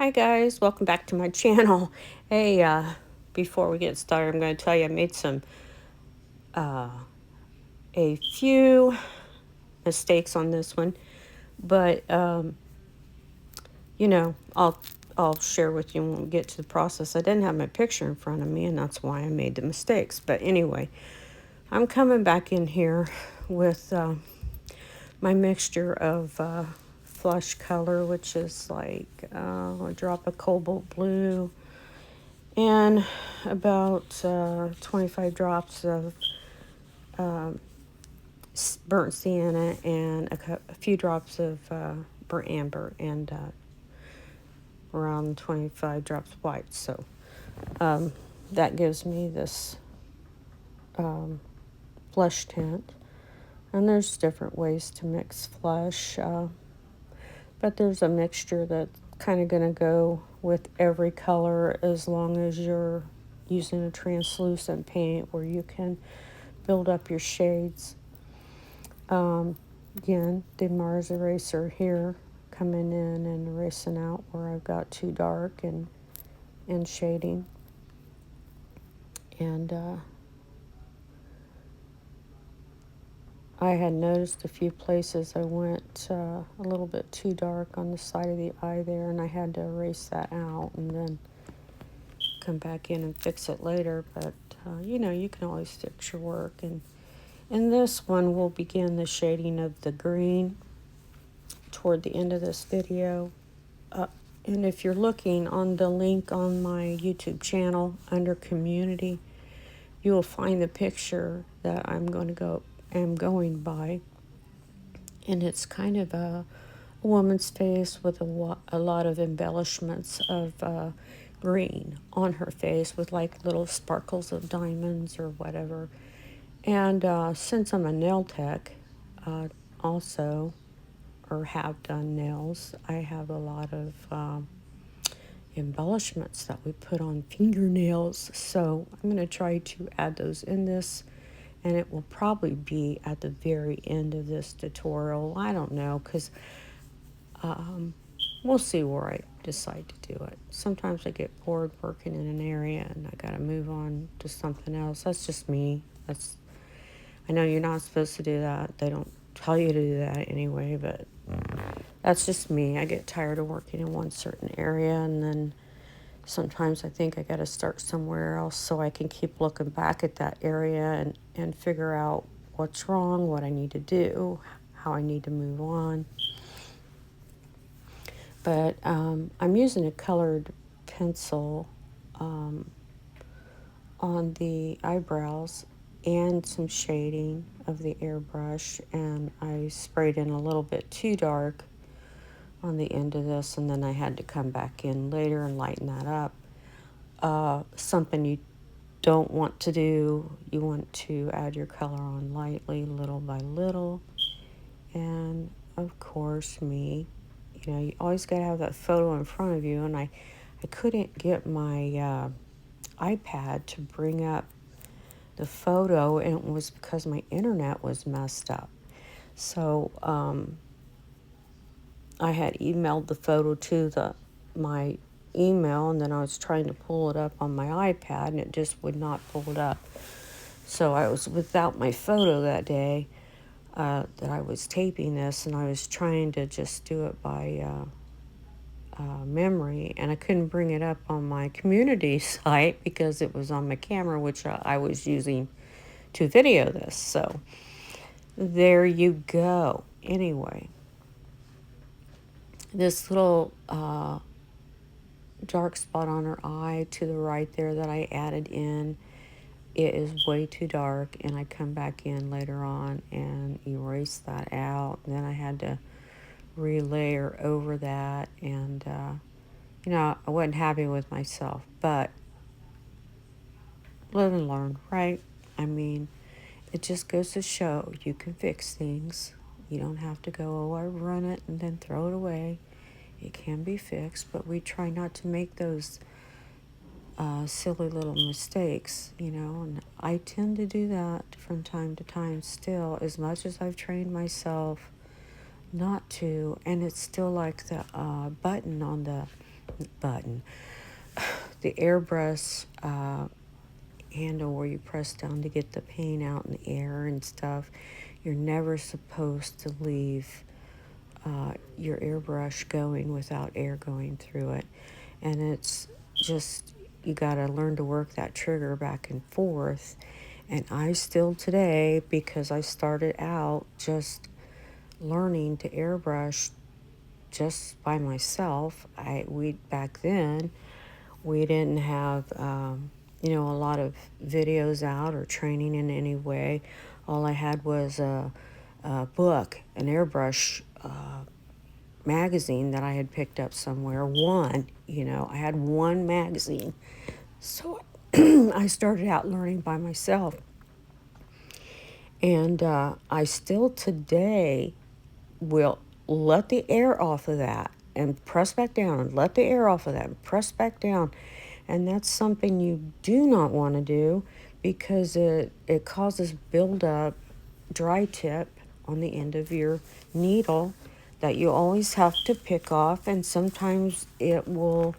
Hi guys, welcome back to my channel. Hey, before we get started, I'm going to tell you I made a few mistakes on this one, but I'll share with you when we get to the process. I didn't have my picture in front of me, and that's why I made the mistakes. But anyway, I'm coming back in here with my mixture of flush color, which is like a drop of cobalt blue and about 25 drops of burnt sienna and a few drops of burnt amber and around 25 drops white. So that gives me this flesh tint. And there's different ways to mix flesh, but there's a mixture that's kind of going to go with every color as long as you're using a translucent paint where you can build up your shades. Again, the Mars eraser here coming in and erasing out where I've got too dark and shading. And I had noticed a few places I went a little bit too dark on the side of the eye there, and I had to erase that out and then come back in and fix it later. But you can always fix your work. And in this one, we'll begin the shading of the green toward the end of this video. And if you're looking on the link on my YouTube channel under community, you will find the picture that am going by. And it's kind of a woman's face with a lot of embellishments of green on her face with like little sparkles of diamonds or whatever. And since I'm a nail tech also, or have done nails, I have a lot of embellishments that we put on fingernails. So I'm going to try to add those in this, and it will probably be at the very end of this tutorial. I don't know, because we'll see where I decide to do it. Sometimes I get bored working in an area and I got to move on to something else. That's just me. I know you're not supposed to do that. They don't tell you to do that anyway, but that's just me. I get tired of working in one certain area, and then sometimes I think I got to start somewhere else so I can keep looking back at that area and figure out what's wrong, what I need to do, how I need to move on. But I'm using a colored pencil on the eyebrows and some shading of the airbrush, and I sprayed in a little bit too dark on the end of this, and then I had to come back in later and lighten that up. Something you don't want to do, you want to add your color on lightly, little by little. And of course me, you always got to have that photo in front of you, and I couldn't get my iPad to bring up the photo, and it was because my internet was messed up. So I had emailed the photo to my email, and then I was trying to pull it up on my iPad, and it just would not pull it up. So I was without my photo that day that I was taping this, and I was trying to just do it by memory, and I couldn't bring it up on my community site because it was on my camera, which I was using to video this. So there you go. Anyway, this little dark spot on her eye to the right there that I added in, it is way too dark, and I come back in later on and erase that out. And then I had to relayer over that, and I wasn't happy with myself, but live and learn, right? I mean, it just goes to show you can fix things. You don't have to go, oh, I run it and then throw it away. It can be fixed, but we try not to make those silly little mistakes, and I tend to do that from time to time still, as much as I've trained myself not to. And it's still like the button on the button. The airbrush handle where you press down to get the paint out in the air and stuff, you're never supposed to leave your airbrush going without air going through it. And it's just, you got to learn to work that trigger back and forth. And I still today, because I started out just learning to airbrush just by myself. We back then we didn't have a lot of videos out or training in any way. All I had was a book, an airbrush magazine that I had picked up somewhere. I had one magazine. So I started out learning by myself. And I still today will let the air off of that and press back down and let the air off of that and press back down. And that's something you do not want to do because it causes buildup, dry tip on the end of your needle that you always have to pick off, and sometimes it will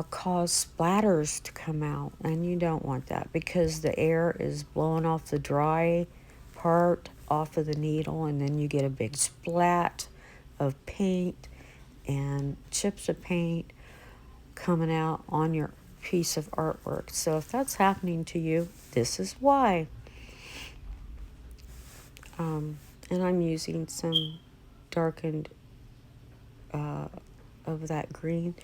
cause splatters to come out, and you don't want that because the air is blowing off the dry part off of the needle, and then you get a big splat of paint and chips of paint coming out on your piece of artwork. So if that's happening to you, this is why. And I'm using some darkened of that green.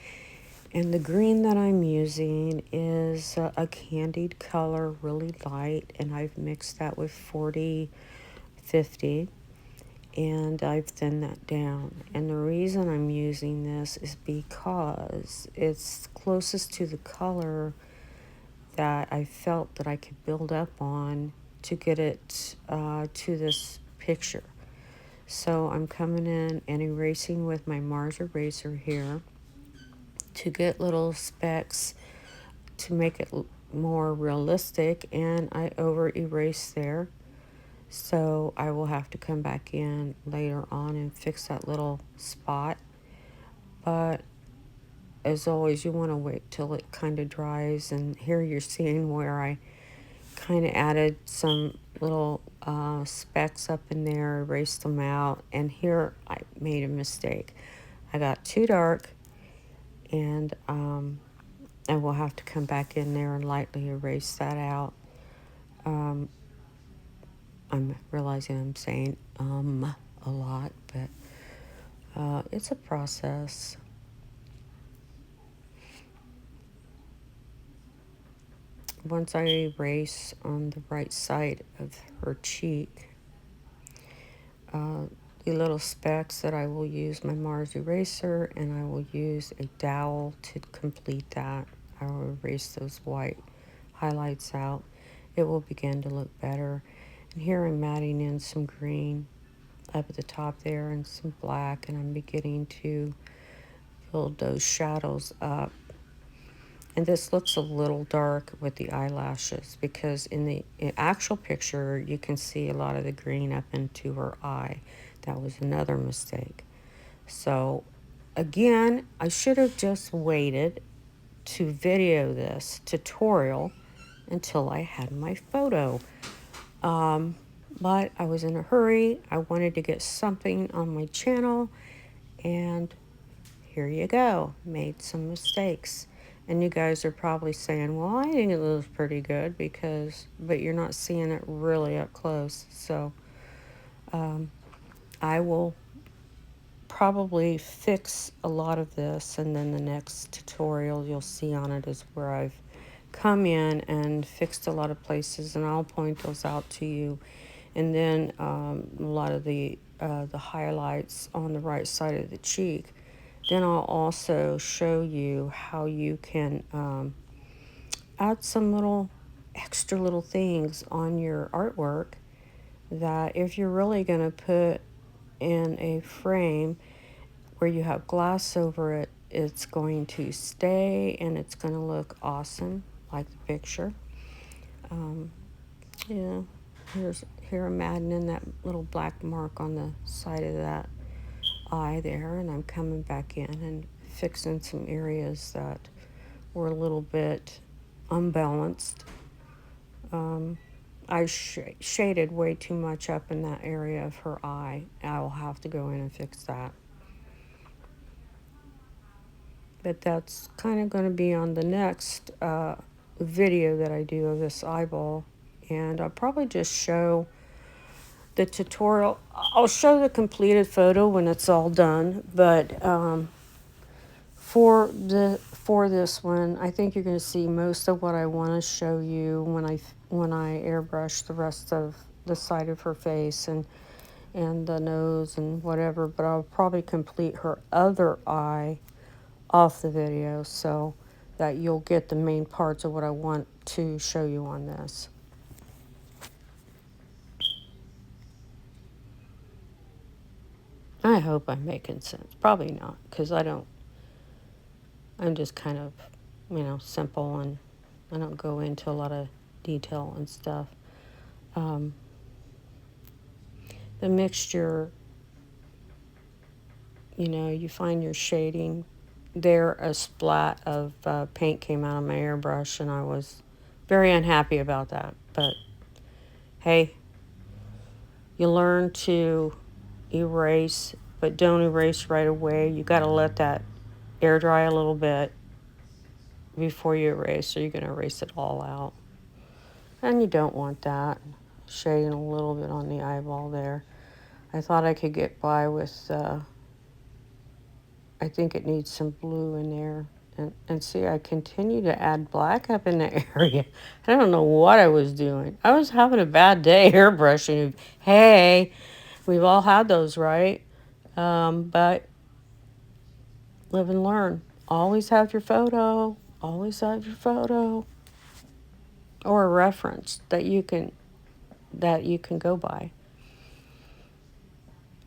And the green that I'm using is a candied color, really light, and I've mixed that with 40/50, and I've thinned that down. And the reason I'm using this is because it's closest to the color that I felt that I could build up on to get it to this picture. So I'm coming in and erasing with my Mars eraser here to get little specks to make it more realistic, and I over erase there. So I will have to come back in later on and fix that little spot. But as always, you want to wait till it kind of dries. And here you're seeing where I kind of added some little specks up in there, erased them out. And here I made a mistake. I got too dark, and I will have to come back in there and lightly erase that out. I'm realizing I'm saying a lot, but it's a process. Once I erase on the right side of her cheek, the little specks that I will use my Mars eraser, and I will use a dowel to complete that. I will erase those white highlights out. It will begin to look better. And here I'm adding in some green up at the top there and some black, and I'm beginning to build those shadows up. And this looks a little dark with the eyelashes because in the actual picture you can see a lot of the green up into her eye. That was another mistake. So again, I should have just waited to video this tutorial until I had my photo. But I was in a hurry. I wanted to get something on my channel, and here you go. Made some mistakes. And you guys are probably saying, well, I think it looks pretty good but you're not seeing it really up close. So I will probably fix a lot of this, and then the next tutorial you'll see on it is where I've come in and fixed a lot of places, and I'll point those out to you. And then a lot of the highlights on the right side of the cheek. Then I'll also show you how you can add some little extra little things on your artwork that if you're really going to put in a frame where you have glass over it, it's going to stay and it's going to look awesome like the picture. Yeah, here I'm adding in that little black mark on the side of that eye there, and I'm coming back in and fixing some areas that were a little bit unbalanced. I shaded way too much up in that area of her eye. I will have to go in and fix that. But that's kind of going to be on the next video that I do of this eyeball. And I'll probably just show the tutorial. I'll show the completed photo when it's all done. But for this one, I think you're going to see most of what I want to show you when I airbrush the rest of the side of her face and the nose and whatever. But I'll probably complete her other eye off the video so that you'll get the main parts of what I want to show you on this. I hope I'm making sense. Probably not, because I'm just kind of, simple, and I don't go into a lot of detail and stuff. The mixture, you find your shading. There, a splat of paint came out of my airbrush, and I was very unhappy about that. But hey, you learn to erase, but don't erase right away. You got to let that air dry a little bit before you erase, or you're going to erase it all out. And you don't want that. Shading a little bit on the eyeball there. I thought I could get by with, I think it needs some blue in there. And see, I continue to add black up in the area. I don't know what I was doing. I was having a bad day airbrushing. Hey, we've all had those, right? But live and learn. Always have your photo. Always have your photo. Or a reference that you can go by.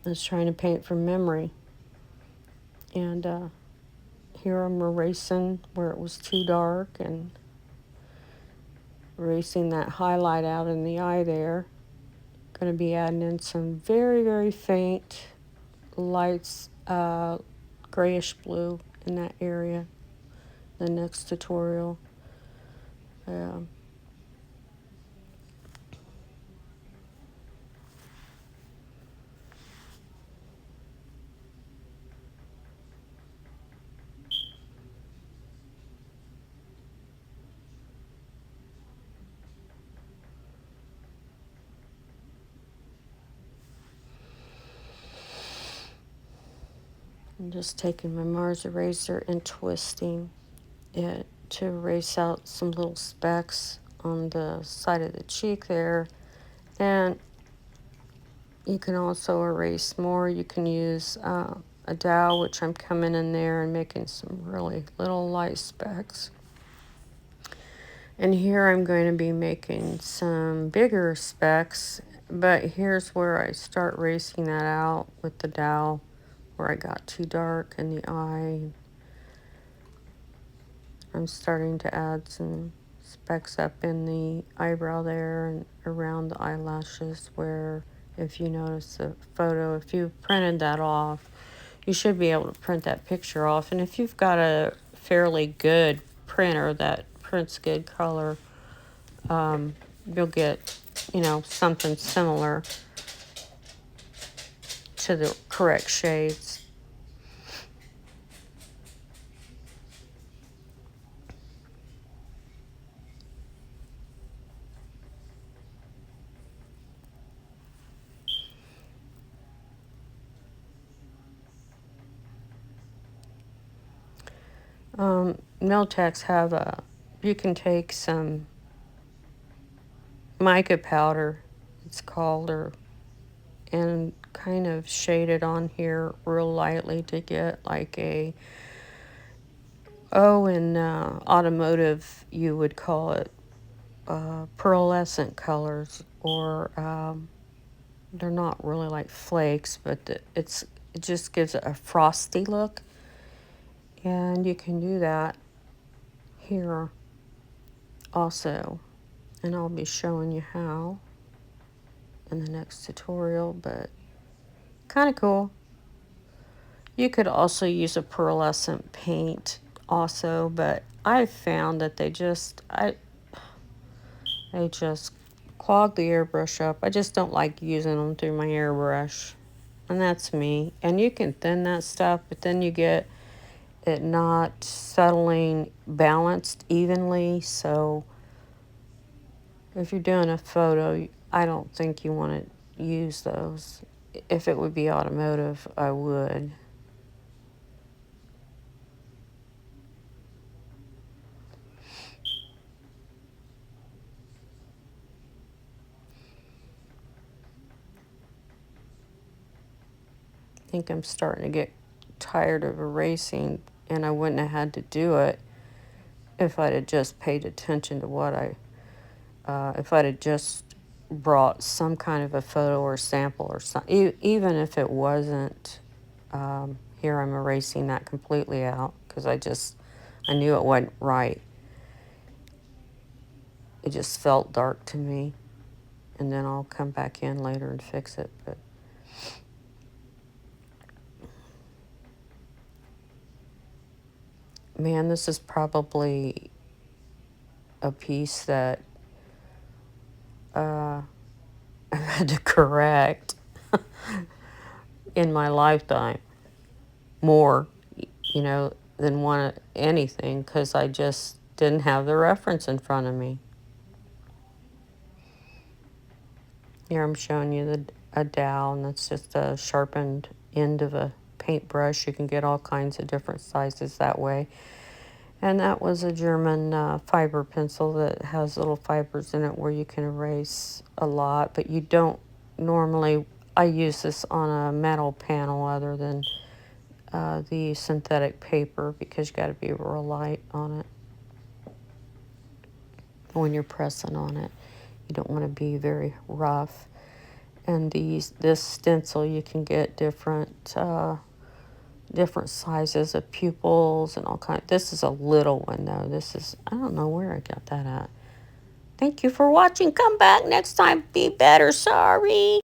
I was trying to paint from memory. And here I'm erasing where it was too dark and erasing that highlight out in the eye there. Going to be adding in some very, very faint lights, grayish blue in that area. The next tutorial. I'm just taking my Mars eraser and twisting it to erase out some little specks on the side of the cheek there. And you can also erase more. You can use a dowel, which I'm coming in there and making some really little light specks. And here I'm going to be making some bigger specks, but here's where I start erasing that out with the dowel, where I got too dark in the eye. I'm starting to add some specks up in the eyebrow there and around the eyelashes, where if you notice the photo, if you printed that off, you should be able to print that picture off. And if you've got a fairly good printer that prints good color, you'll get, something similar to the correct shades. Miltex have you can take some mica powder, it's called, and kind of shade it on here real lightly to get like in automotive you would call it pearlescent colors, or they're not really like flakes, but it just gives it a frosty look. And you can do that here also, and I'll be showing you how in the next tutorial, but kind of cool. You could also use a pearlescent paint also, but I found that they just clog the airbrush up. I just don't like using them through my airbrush. And that's me. And you can thin that stuff, but then you get it not settling balanced evenly. So if you're doing a photo, I don't think you want to use those. If it would be automotive, I would. I think I'm starting to get tired of erasing, and I wouldn't have had to do it if I'd have just paid attention to if I'd have just brought some kind of a photo or sample or something, even if it wasn't, here I'm erasing that completely out because I knew it wasn't right. It just felt dark to me, and then I'll come back in later and fix it, but man, this is probably a piece that I've had to correct in my lifetime more, than anything because I just didn't have the reference in front of me. Here I'm showing you a dowel, and that's just a sharpened end of a paintbrush. You can get all kinds of different sizes that way. And that was a German fiber pencil that has little fibers in it where you can erase a lot, but you don't normally. I use this on a metal panel other than the synthetic paper because you got to be real light on it when you're pressing on it. You don't want to be very rough. And this stencil, you can get different sizes of pupils and all kinds. This is a little one though. I don't know where I got that at. Thank you for watching. Come back next time. Be better. Sorry.